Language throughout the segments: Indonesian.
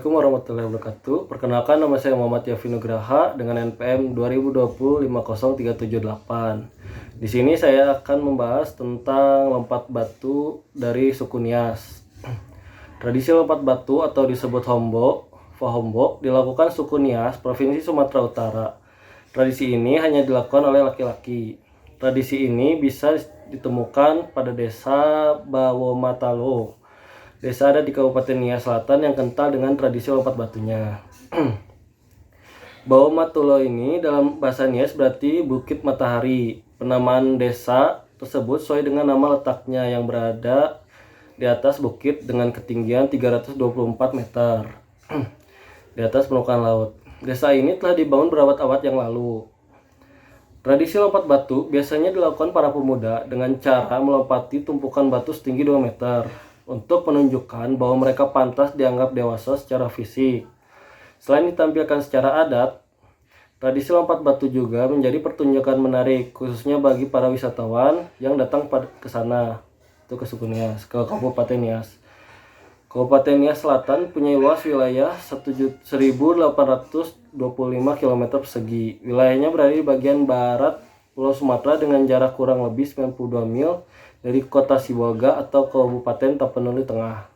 Assalamualaikum warahmatullahi wabarakatuh. Perkenalkan, nama saya Muhammad Yafi Nugraha dengan NPM 2020-50378. Di sini saya akan membahas tentang lompat batu dari suku Nias. Tradisi lompat batu atau disebut Fahombo dilakukan suku Nias, Provinsi Sumatera Utara. Tradisi ini hanya dilakukan oleh laki-laki. Tradisi ini bisa ditemukan pada desa Bawomatalo. Desa ada di Kabupaten Nias Selatan yang kental dengan tradisi lompat batunya. Bawomatalo ini dalam bahasa Nias berarti Bukit Matahari. Penamaan desa tersebut sesuai dengan nama letaknya yang berada di atas bukit dengan ketinggian 324 meter di atas permukaan laut. Desa ini telah dibangun berabad-abad yang lalu. Tradisi lompat batu biasanya dilakukan para pemuda dengan cara melompati tumpukan batu setinggi 2 meter untuk menunjukkan bahwa mereka pantas dianggap dewasa secara fisik. Selain ditampilkan secara adat, tradisi lompat batu juga menjadi pertunjukan menarik khususnya bagi para wisatawan yang datang ke sana, itu ke suku Nias, ke Kabupaten Nias. Kabupaten Nias Selatan punya luas wilayah 1.825 km persegi. Wilayahnya berada di bagian barat Pulau Sumatera dengan jarak kurang lebih 92 mil dari kota Sibolga atau Kabupaten Tapanuli Tengah.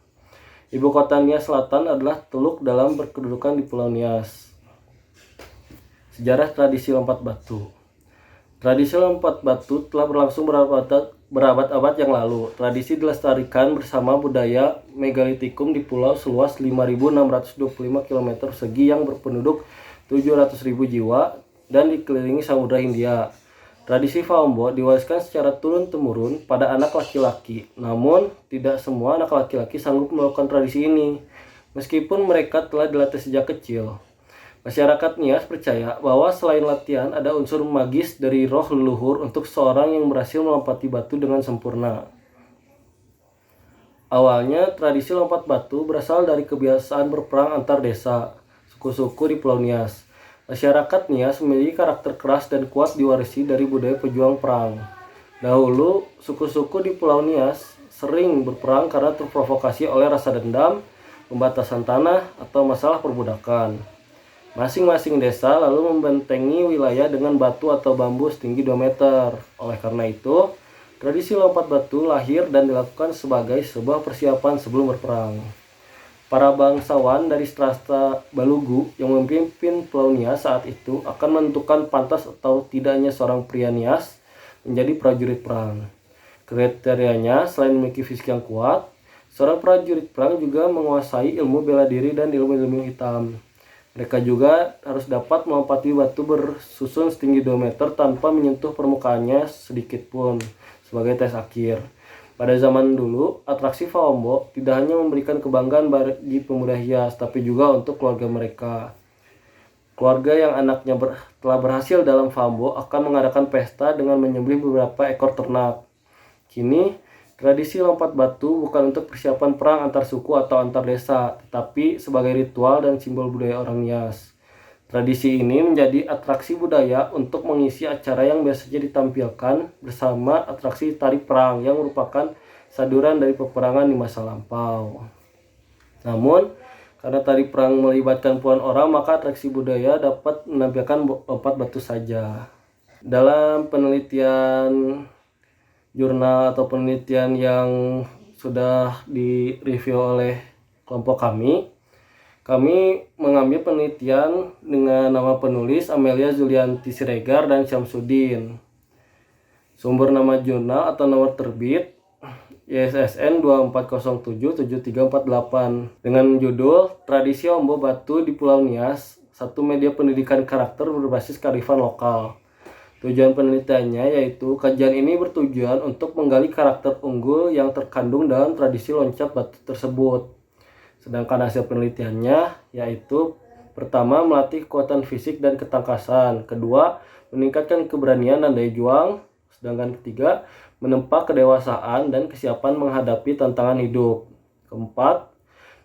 Ibu kota Nias Selatan adalah Teluk dalam berkedudukan di Pulau Nias. Sejarah tradisi lompat batu. Tradisi lompat batu telah berlangsung berabad-abad yang lalu. Tradisi dilestarikan bersama budaya megalitikum di pulau seluas 5.625 km persegi yang berpenduduk 700.000 jiwa dan dikelilingi Samudra Hindia. Tradisi Fahombo diwariskan secara turun-temurun pada anak laki-laki. Namun, tidak semua anak laki-laki sanggup melakukan tradisi ini, meskipun mereka telah dilatih sejak kecil. Masyarakat Nias percaya bahwa selain latihan, ada unsur magis dari roh leluhur untuk seorang yang berhasil melompati batu dengan sempurna. Awalnya, tradisi lompat batu berasal dari kebiasaan berperang antar desa, suku-suku di Pulau Nias. Masyarakat Nias memiliki karakter keras dan kuat diwarisi dari budaya pejuang perang. Dahulu, suku-suku di Pulau Nias sering berperang karena terprovokasi oleh rasa dendam, pembatasan tanah, atau masalah perbudakan. Masing-masing desa lalu membentengi wilayah dengan batu atau bambu setinggi 2 meter. Oleh karena itu, tradisi lompat batu lahir dan dilakukan sebagai sebuah persiapan sebelum berperang. Para bangsawan dari strata Balugu yang memimpin Pulau Nias saat itu akan menentukan pantas atau tidaknya seorang pria Nias menjadi prajurit perang. Kriterianya, selain memiliki fisik yang kuat, seorang prajurit perang juga menguasai ilmu bela diri dan ilmu-ilmu hitam. Mereka juga harus dapat melompati batu bersusun setinggi 2 meter tanpa menyentuh permukaannya sedikit pun sebagai tes akhir. Pada zaman dulu, atraksi Fahombo tidak hanya memberikan kebanggaan bagi pemuda Hias, tapi juga untuk keluarga mereka. Keluarga yang anaknya telah berhasil dalam Fahombo akan mengadakan pesta dengan menyembelih beberapa ekor ternak. Kini, tradisi lompat batu bukan untuk persiapan perang antar suku atau antar desa, tetapi sebagai ritual dan simbol budaya orang Nias. Tradisi ini menjadi atraksi budaya untuk mengisi acara yang biasanya ditampilkan bersama atraksi tari perang yang merupakan saduran dari peperangan di masa lampau. Namun, karena tari perang melibatkan puluhan orang, maka atraksi budaya dapat menampilkan lompat batu saja. Dalam penelitian jurnal atau penelitian yang sudah direview oleh kelompok kami mengambil penelitian dengan nama penulis Amelia Zulianti Siregar dan Syamsuddin. Sumber nama jurnal atau nomor terbit ISSN 24077348 dengan judul Tradisi Ombo Batu di Pulau Nias, satu media pendidikan karakter berbasis kearifan lokal. Tujuan penelitiannya yaitu kajian ini bertujuan untuk menggali karakter unggul yang terkandung dalam tradisi loncat batu tersebut. Sedangkan hasil penelitiannya yaitu pertama, melatih kekuatan fisik dan ketangkasan. Kedua, meningkatkan keberanian dan daya juang. Sedangkan ketiga, menempa kedewasaan dan kesiapan menghadapi tantangan hidup. Keempat,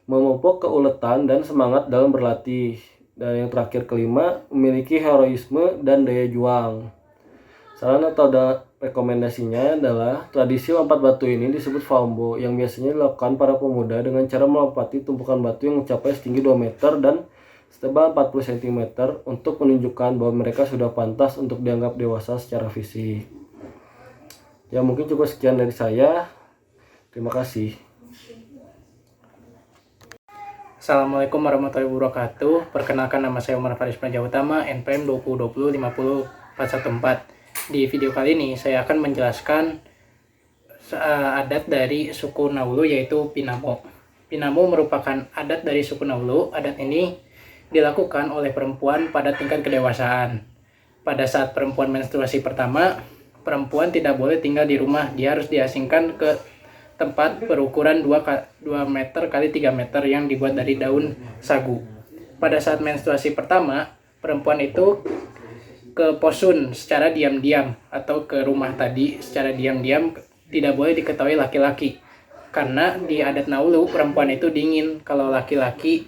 memupuk keuletan dan semangat dalam berlatih. Dan yang terakhir kelima, memiliki heroisme dan daya juang. Saran atau Rekomendasinya adalah tradisi lompat batu ini disebut Falmbo yang biasanya dilakukan para pemuda dengan cara melompati tumpukan batu yang mencapai setinggi 2 meter dan setebal 40 cm untuk menunjukkan bahwa mereka sudah pantas untuk dianggap dewasa secara fisik. Ya mungkin cukup sekian dari saya. Terima kasih. Assalamualaikum warahmatullahi wabarakatuh. Perkenalkan, nama saya Umar Faris Praja Utama, NPM 2020 50 414. Di video kali ini saya akan menjelaskan adat dari suku Naulu, yaitu Pinamo. Pinamo merupakan adat dari suku Naulu. Adat ini dilakukan oleh perempuan pada tingkat kedewasaan. Pada saat perempuan menstruasi pertama, perempuan tidak boleh tinggal di rumah. Dia harus diasingkan ke tempat berukuran 2 meter kali 3 meter yang dibuat dari daun sagu. Pada saat menstruasi pertama, perempuan itu ke posun secara diam-diam atau ke rumah tadi secara diam-diam, tidak boleh diketahui laki-laki. Karena di adat Naulu perempuan itu dingin. Kalau laki-laki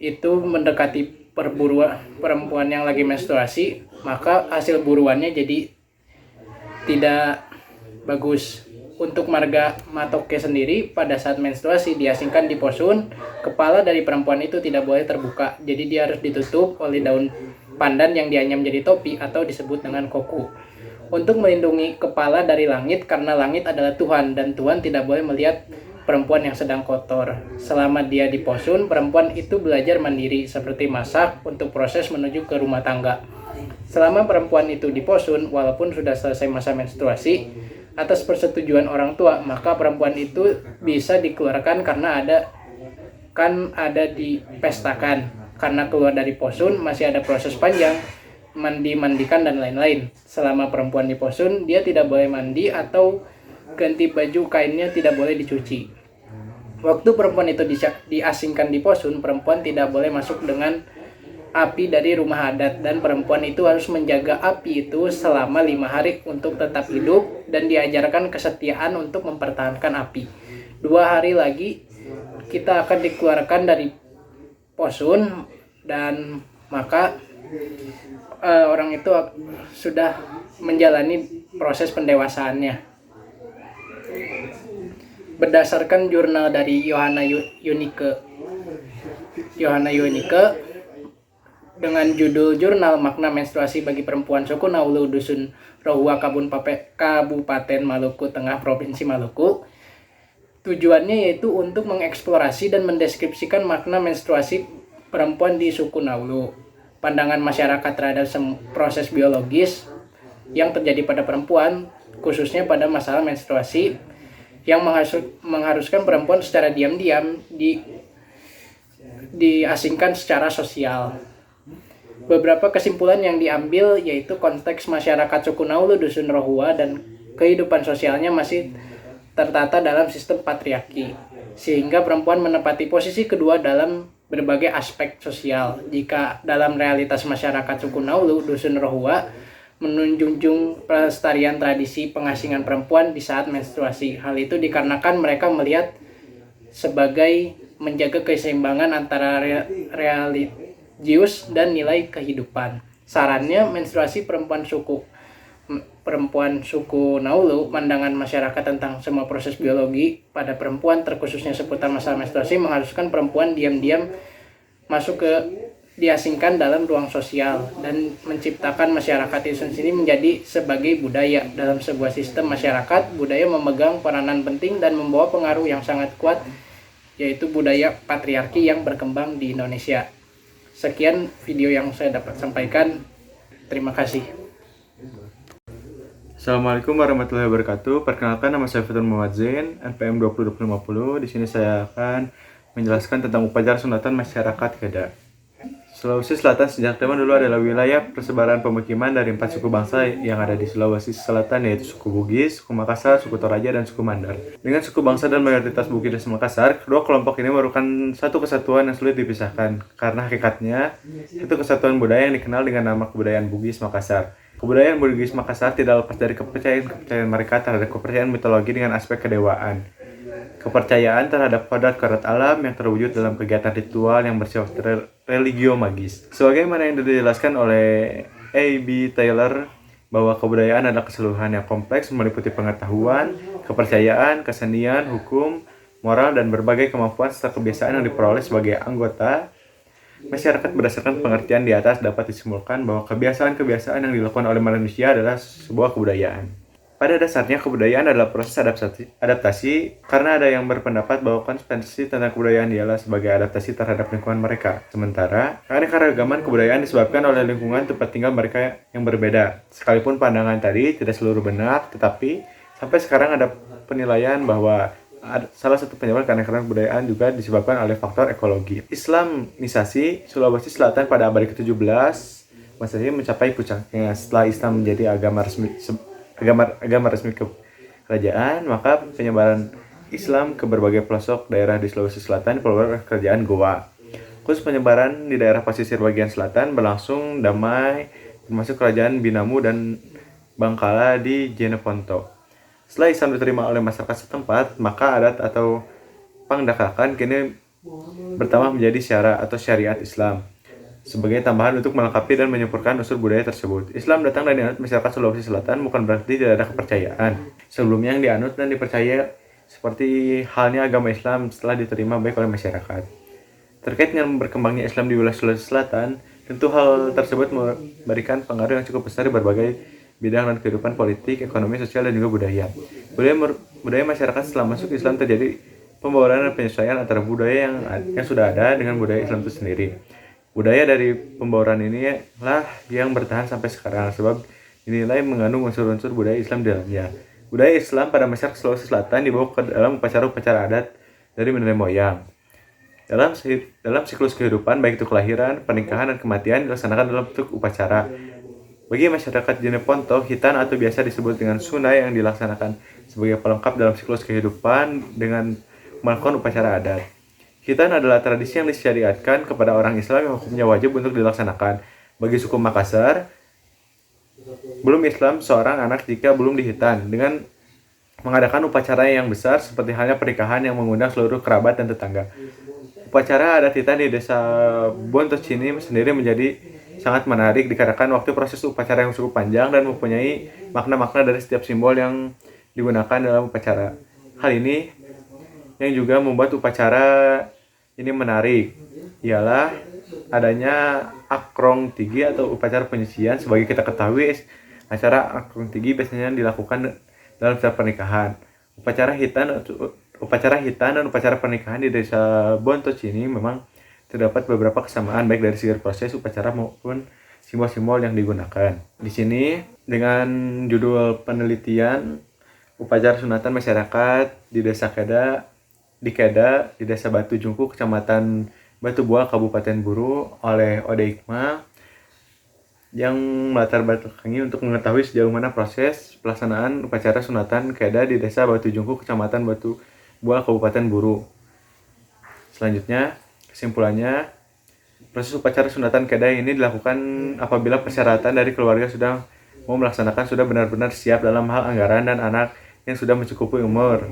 itu mendekati perempuan yang lagi menstruasi, maka hasil buruannya jadi tidak bagus. Untuk marga Matoke sendiri, pada saat menstruasi diasingkan di posun, kepala dari perempuan itu tidak boleh terbuka. Jadi dia harus ditutup oleh daun pandan yang dianyam jadi topi atau disebut dengan koku. Untuk melindungi kepala dari langit, karena langit adalah Tuhan dan Tuhan tidak boleh melihat perempuan yang sedang kotor. Selama dia di posun, perempuan itu belajar mandiri seperti masak untuk proses menuju ke rumah tangga. Selama perempuan itu di posun, walaupun sudah selesai masa menstruasi, atas persetujuan orang tua, maka perempuan itu bisa dikeluarkan karena ada dipestakan. Karena keluar dari posun masih ada proses panjang, mandikan dan lain-lain. Selama perempuan di posun, dia tidak boleh mandi atau ganti baju kainnya tidak boleh dicuci. Waktu perempuan itu diasingkan di posun, perempuan tidak boleh masuk dengan api dari rumah adat, dan perempuan itu harus menjaga api itu selama 5 hari untuk tetap hidup dan diajarkan kesetiaan untuk mempertahankan api. 2 hari lagi kita akan dikeluarkan dari posun, dan maka orang itu sudah menjalani proses pendewasaannya. Berdasarkan jurnal dari Yohana Yunike dengan judul Jurnal Makna Menstruasi bagi Perempuan Suku Naulu Dusun Rohua, Kabupaten Maluku Tengah, Provinsi Maluku. Tujuannya yaitu untuk mengeksplorasi dan mendeskripsikan makna menstruasi perempuan di suku Naulu, pandangan masyarakat terhadap proses biologis yang terjadi pada perempuan, khususnya pada masalah menstruasi yang mengharuskan perempuan secara diam-diam diasingkan secara sosial. Beberapa kesimpulan yang diambil yaitu konteks masyarakat suku Naulu Dusun Rohua dan kehidupan sosialnya masih tertata dalam sistem patriarki, sehingga perempuan menempati posisi kedua dalam berbagai aspek sosial. Jika dalam realitas masyarakat suku Naulu Dusun Rohua menunjung pelestarian tradisi pengasingan perempuan di saat menstruasi. Hal itu dikarenakan mereka melihat sebagai menjaga keseimbangan antara religius dan nilai kehidupan. Sarannya, menstruasi perempuan suku Naulu, pandangan masyarakat tentang semua proses biologi pada perempuan, terkhususnya seputar masalah menstruasi, mengharuskan perempuan diam-diam diasingkan dalam ruang sosial dan menciptakan masyarakat itu sendiri menjadi sebagai budaya. Dalam sebuah sistem masyarakat, budaya memegang peranan penting dan membawa pengaruh yang sangat kuat, yaitu budaya patriarki yang berkembang di Indonesia. Sekian video yang saya dapat sampaikan. Terima kasih. Assalamualaikum warahmatullahi wabarakatuh. Perkenalkan, nama saya Fatul Muhammad Zain, NPM 2020. Di sini saya akan menjelaskan tentang upacara sunatan masyarakat Gada. Sulawesi Selatan sejak zaman dulu adalah wilayah persebaran pemukiman dari 4 suku bangsa yang ada di Sulawesi Selatan, yaitu suku Bugis, suku Makassar, suku Toraja, dan suku Mandar. Dengan suku bangsa dan mayoritas Bugis dan Makassar, kedua kelompok ini merupakan satu kesatuan yang sulit dipisahkan, karena hakikatnya satu kesatuan budaya yang dikenal dengan nama kebudayaan Bugis Makassar. Kebudayaan Bugis Makassar tidak lepas dari kepercayaan mereka terhadap kepercayaan mitologi dengan aspek kedewaan. Kepercayaan terhadap kodrat alam yang terwujud dalam kegiatan ritual yang bersifat religio magis. Sebagaimana yang dijelaskan oleh A.B. Taylor bahwa kebudayaan adalah keseluruhan yang kompleks meliputi pengetahuan, kepercayaan, kesenian, hukum, moral, dan berbagai kemampuan serta kebiasaan yang diperoleh sebagai anggota masyarakat. Berdasarkan pengertian di atas dapat disimpulkan bahwa kebiasaan-kebiasaan yang dilakukan oleh manusia adalah sebuah kebudayaan. Pada dasarnya, kebudayaan adalah proses adaptasi karena ada yang berpendapat bahwa konsekuensi tentang kebudayaan ialah sebagai adaptasi terhadap lingkungan mereka. Sementara, keanekaragaman kebudayaan disebabkan oleh lingkungan tempat tinggal mereka yang berbeda. Sekalipun pandangan tadi tidak seluruh benar, tetapi sampai sekarang ada penilaian bahwa salah satu penyebab keanekaragaman kebudayaan juga disebabkan oleh faktor ekologi. Islamisasi Sulawesi Selatan pada abad ke-17 Masehi mencapai puncaknya setelah Islam menjadi agama resmi kerajaan, maka penyebaran Islam ke berbagai pelosok daerah di Sulawesi Selatan diperoleh oleh kerajaan Goa. Khusus penyebaran di daerah pesisir bagian selatan berlangsung damai, termasuk kerajaan Binamu dan Bangkala di Jeneponto. Setelah Islam diterima oleh masyarakat setempat, maka adat atau pangdakakan kini bertambah menjadi syara atau syariat Islam sebagai tambahan untuk melengkapi dan menyempurnakan unsur budaya tersebut. Islam datang dan dianut masyarakat Sulawesi Selatan bukan berarti tidak ada kepercayaan sebelumnya yang dianut dan dipercaya seperti halnya agama Islam setelah diterima baik oleh masyarakat. Terkait dengan berkembangnya Islam di wilayah Sulawesi Selatan, tentu hal tersebut memberikan pengaruh yang cukup besar di berbagai bidang dan kehidupan politik, ekonomi, sosial, dan juga budaya. Budaya masyarakat setelah masuk Islam terjadi pembawaan dan penyesuaian antara budaya yang sudah ada dengan budaya Islam itu sendiri. Budaya dari pembawaan ini lah yang bertahan sampai sekarang sebab dinilai mengandung unsur-unsur budaya Islam di dalamnya. Budaya Islam pada masyarakat Sulawesi Selatan dibawa ke dalam upacara-upacara adat dari nenek moyang. Dalam siklus kehidupan, baik itu kelahiran, pernikahan, dan kematian dilaksanakan dalam bentuk upacara. Bagi masyarakat Jeneponto, hitan atau biasa disebut dengan sunai yang dilaksanakan sebagai pelengkap dalam siklus kehidupan dengan melakukan upacara adat. Hitan adalah tradisi yang disyariatkan kepada orang Islam yang hukumnya wajib untuk dilaksanakan. Bagi suku Makassar, belum Islam seorang anak jika belum dihitan dengan mengadakan upacara yang besar seperti halnya pernikahan yang mengundang seluruh kerabat dan tetangga. Upacara adat hitan di desa Bontocini sendiri menjadi sangat menarik dikarenakan waktu proses upacara yang cukup panjang dan mempunyai makna-makna dari setiap simbol yang digunakan dalam upacara. Hal ini yang juga membuat upacara ini menarik ialah adanya akrong tigi atau upacara penyucian. Sebagai kita ketahui, acara akrong tigi biasanya dilakukan dalam setiap pernikahan. Upacara hitan dan upacara pernikahan di desa Bontocini memang terdapat beberapa kesamaan baik dari segi proses upacara maupun simbol-simbol yang digunakan. Di sini dengan judul penelitian upacara sunatan masyarakat di Desa Keda di Desa Batu Jungku, Kecamatan Batu Buah, Kabupaten Buru oleh Ode Hikmah yang melatar belakangi untuk mengetahui sejauh mana proses pelaksanaan upacara sunatan Keda di Desa Batu Jungku, Kecamatan Batu Buah, Kabupaten Buru. Selanjutnya, kesimpulannya, proses upacara sunatan Keda ini dilakukan apabila persyaratan dari keluarga sudah mau melaksanakan sudah benar-benar siap dalam hal anggaran dan anak yang sudah mencukupi umur,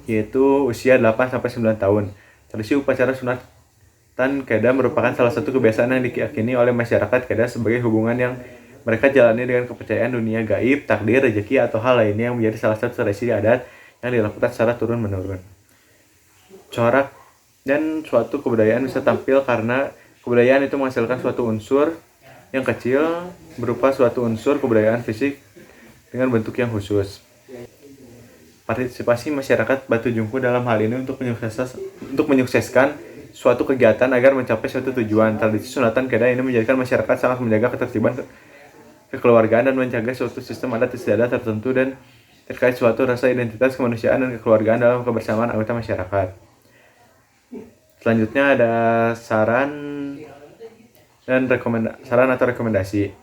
yaitu usia 8-9 tahun. Tradisi upacara sunatan Keda merupakan salah satu kebiasaan yang diyakini oleh masyarakat Keda sebagai hubungan yang mereka jalani dengan kepercayaan dunia gaib, takdir, rezeki, atau hal lainnya yang menjadi salah satu tradisi adat yang dilakukan secara turun-menurun. Corak dan suatu kebudayaan bisa tampil karena kebudayaan itu menghasilkan suatu unsur yang kecil berupa suatu unsur kebudayaan fisik dengan bentuk yang khusus. Partisipasi masyarakat Batu Jungku dalam hal ini untuk menyukseskan suatu kegiatan agar mencapai suatu tujuan. Tradisi sunatan Keda ini menjadikan masyarakat sangat menjaga ketertiban kekeluargaan dan menjaga suatu sistem adat istiadat tertentu dan terkait suatu rasa identitas kemanusiaan dan kekeluargaan dalam kebersamaan anggota masyarakat. Selanjutnya ada saran atau rekomendasi.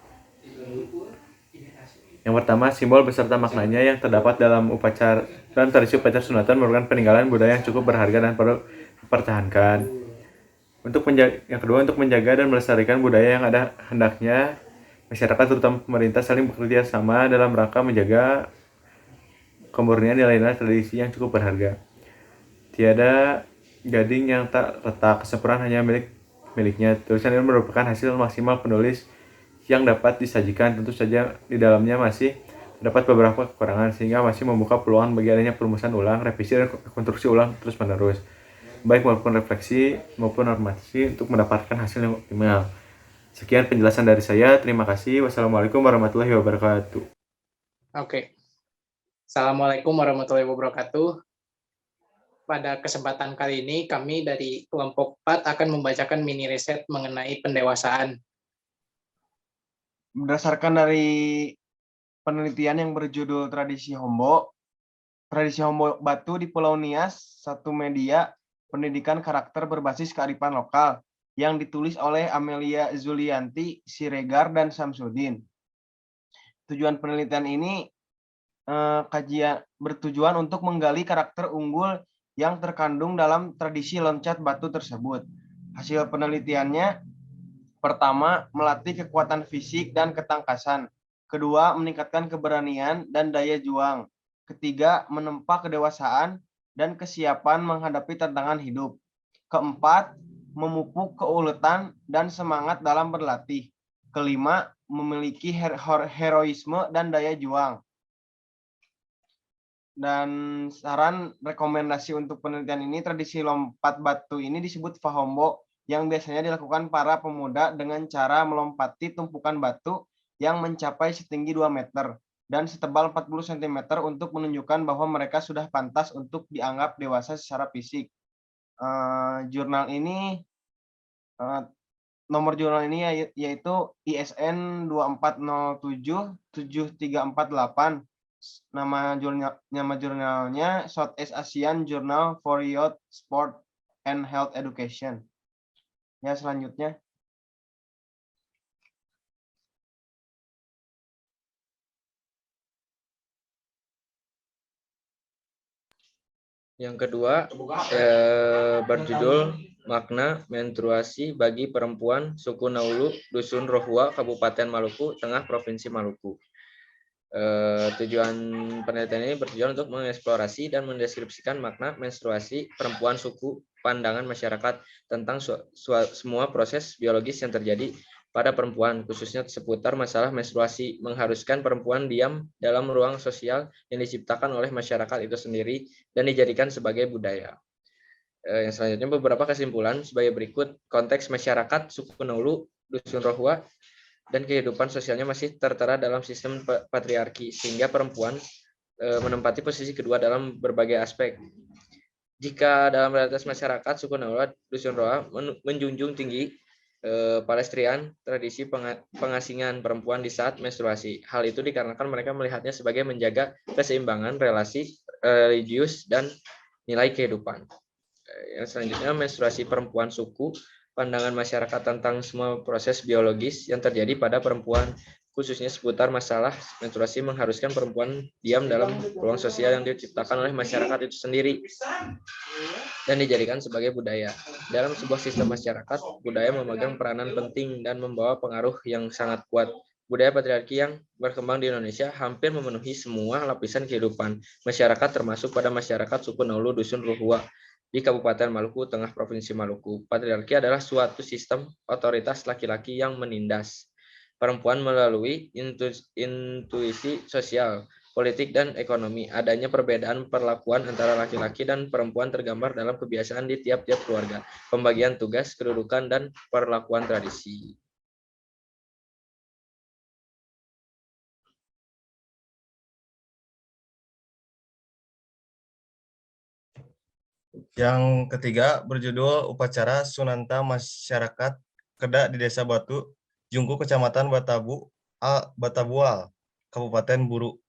Yang pertama, simbol beserta maknanya yang terdapat dalam tradisi upacara sunatan merupakan peninggalan budaya yang cukup berharga dan perlu dipertahankan. Yang kedua, untuk menjaga dan melestarikan budaya yang ada, hendaknya masyarakat terutama pemerintah saling bekerja sama dalam rangka menjaga kemurnian nilai-nilai tradisi yang cukup berharga. Tiada gading yang tak retak, kesempurnaan hanya miliknya. Tulisan ini merupakan hasil maksimal penulis yang dapat disajikan. Tentu saja di dalamnya masih terdapat beberapa kekurangan sehingga masih membuka peluang bagi adanya perumusan ulang, revisi, dan rekonstruksi ulang terus-menerus, baik maupun refleksi maupun normasi untuk mendapatkan hasil yang optimal. Sekian penjelasan dari saya. Terima kasih. Wassalamualaikum warahmatullahi wabarakatuh. Oke. Assalamualaikum warahmatullahi wabarakatuh. Pada kesempatan kali ini, kami dari kelompok 4 akan membacakan mini riset mengenai pendewasaan. Berdasarkan dari penelitian yang berjudul Tradisi Hombo Batu di Pulau Nias, satu media pendidikan karakter berbasis kearifan lokal yang ditulis oleh Amelia Zulianti, Siregar, dan Samsudin. Tujuan penelitian ini kajian bertujuan untuk menggali karakter unggul yang terkandung dalam tradisi loncat batu tersebut. Hasil penelitiannya, pertama, melatih kekuatan fisik dan ketangkasan. Kedua, meningkatkan keberanian dan daya juang. Ketiga, menempa kedewasaan dan kesiapan menghadapi tantangan hidup. Keempat, memupuk keuletan dan semangat dalam berlatih. Kelima, memiliki heroisme dan daya juang. Dan saran rekomendasi untuk penelitian ini, tradisi lompat batu ini disebut fahombo, yang biasanya dilakukan para pemuda dengan cara melompati tumpukan batu yang mencapai setinggi 2 meter dan setebal 40 cm untuk menunjukkan bahwa mereka sudah pantas untuk dianggap dewasa secara fisik. Jurnal ini, nomor jurnal ini yaitu ISN 2407-7348. Nama jurnalnya Southeast Asian Journal for Youth, Sport, and Health Education. Ya, selanjutnya. Yang kedua, berjudul Makna Menstruasi bagi Perempuan Suku Naulu, Dusun Rohua, Kabupaten Maluku Tengah, Provinsi Maluku. Tujuan penelitian ini bertujuan untuk mengeksplorasi dan mendeskripsikan makna menstruasi perempuan suku, pandangan masyarakat tentang semua proses biologis yang terjadi pada perempuan, khususnya seputar masalah menstruasi, mengharuskan perempuan diam dalam ruang sosial yang diciptakan oleh masyarakat itu sendiri dan dijadikan sebagai budaya. Yang selanjutnya beberapa kesimpulan sebagai berikut. Konteks masyarakat suku Naulu, Dusun Rohua, dan kehidupan sosialnya masih tertera dalam sistem patriarki, sehingga perempuan menempati posisi kedua dalam berbagai aspek. Jika dalam realitas masyarakat suku Naulu Dusun Roa menjunjung tinggi palestrian, tradisi pengasingan perempuan di saat menstruasi. Hal itu dikarenakan mereka melihatnya sebagai menjaga keseimbangan relasi religius dan nilai kehidupan. Yang selanjutnya, menstruasi perempuan suku, pandangan masyarakat tentang semua proses biologis yang terjadi pada perempuan, khususnya seputar masalah menstruasi, mengharuskan perempuan diam dalam ruang sosial yang diciptakan oleh masyarakat itu sendiri dan dijadikan sebagai budaya. Dalam sebuah sistem masyarakat, budaya memegang peranan penting dan membawa pengaruh yang sangat kuat. Budaya patriarki yang berkembang di Indonesia hampir memenuhi semua lapisan kehidupan masyarakat, termasuk pada masyarakat suku Naulu Dusun Rohua di Kabupaten Maluku Tengah, Provinsi Maluku. Patriarki adalah suatu sistem otoritas laki-laki yang menindas perempuan melalui intuisi sosial, politik, dan ekonomi. Adanya perbedaan perlakuan antara laki-laki dan perempuan tergambar dalam kebiasaan di tiap-tiap keluarga, pembagian tugas, kedudukan, dan perlakuan tradisi. Yang ketiga berjudul Upacara Sunanta Masyarakat Kedak di Desa Batu, Jungku, Kecamatan Batabual, Kabupaten Buru.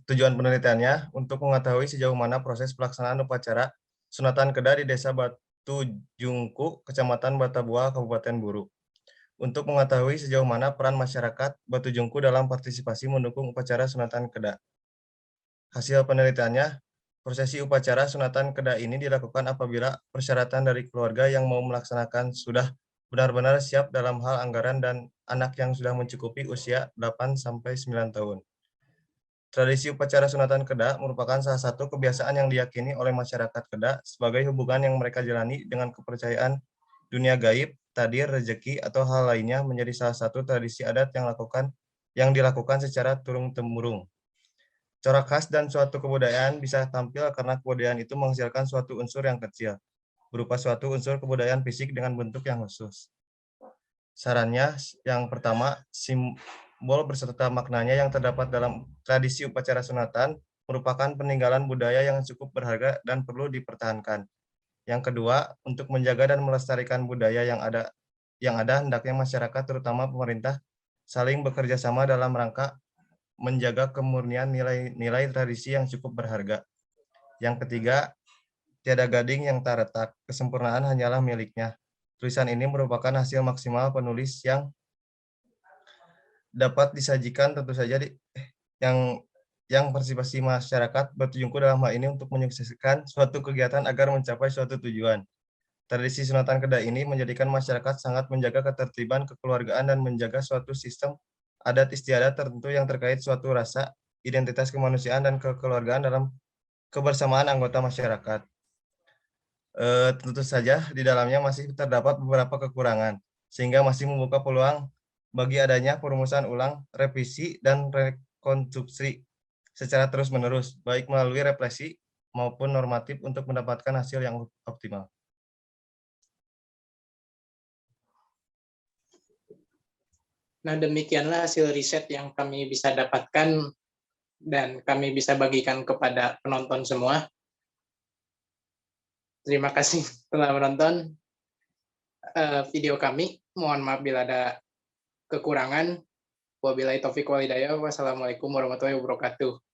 Tujuan penelitiannya untuk mengetahui sejauh mana proses pelaksanaan upacara sunatan kedak di Desa Batu Jungku, Kecamatan Batabual, Kabupaten Buru. Untuk mengetahui sejauh mana peran masyarakat Batu Jungku dalam partisipasi mendukung upacara sunatan kedak. Hasil penelitiannya, prosesi upacara sunatan kedak ini dilakukan apabila persyaratan dari keluarga yang mau melaksanakan sudah benar-benar siap dalam hal anggaran dan anak yang sudah mencukupi usia 8-9 tahun. Tradisi upacara sunatan kedak merupakan salah satu kebiasaan yang diyakini oleh masyarakat kedak sebagai hubungan yang mereka jalani dengan kepercayaan dunia gaib tadir, rezeki, atau hal lainnya menjadi salah satu tradisi adat yang dilakukan secara turun-temurun. Corak khas dan suatu kebudayaan bisa tampil karena kebudayaan itu menghasilkan suatu unsur yang kecil, berupa suatu unsur kebudayaan fisik dengan bentuk yang khusus. Sarannya, yang pertama, simbol beserta maknanya yang terdapat dalam tradisi upacara sunatan merupakan peninggalan budaya yang cukup berharga dan perlu dipertahankan. Yang kedua, untuk menjaga dan melestarikan budaya yang ada hendaknya masyarakat terutama pemerintah saling bekerja sama dalam rangka menjaga kemurnian nilai-nilai tradisi yang cukup berharga. Yang ketiga, tiada gading yang tak retak, kesempurnaan hanyalah miliknya. Tulisan ini merupakan hasil maksimal penulis yang dapat disajikan tentu saja yang partisipasi masyarakat bertujuanku dalam hal ini untuk menyukseskan suatu kegiatan agar mencapai suatu tujuan. Tradisi sunatan kedah ini menjadikan masyarakat sangat menjaga ketertiban kekeluargaan dan menjaga suatu sistem adat istiadat tertentu yang terkait suatu rasa, identitas kemanusiaan dan kekeluargaan dalam kebersamaan anggota masyarakat. Tentu saja di dalamnya masih terdapat beberapa kekurangan, sehingga masih membuka peluang bagi adanya perumusan ulang, revisi, dan rekonstruksi secara terus-menerus, baik melalui refleksi maupun normatif untuk mendapatkan hasil yang optimal. Nah, demikianlah hasil riset yang kami bisa dapatkan dan kami bisa bagikan kepada penonton semua. Terima kasih telah menonton video kami. Mohon maaf bila ada kekurangan. Wabillahi taufiq wal hidayah. Wassalamualaikum warahmatullahi wabarakatuh.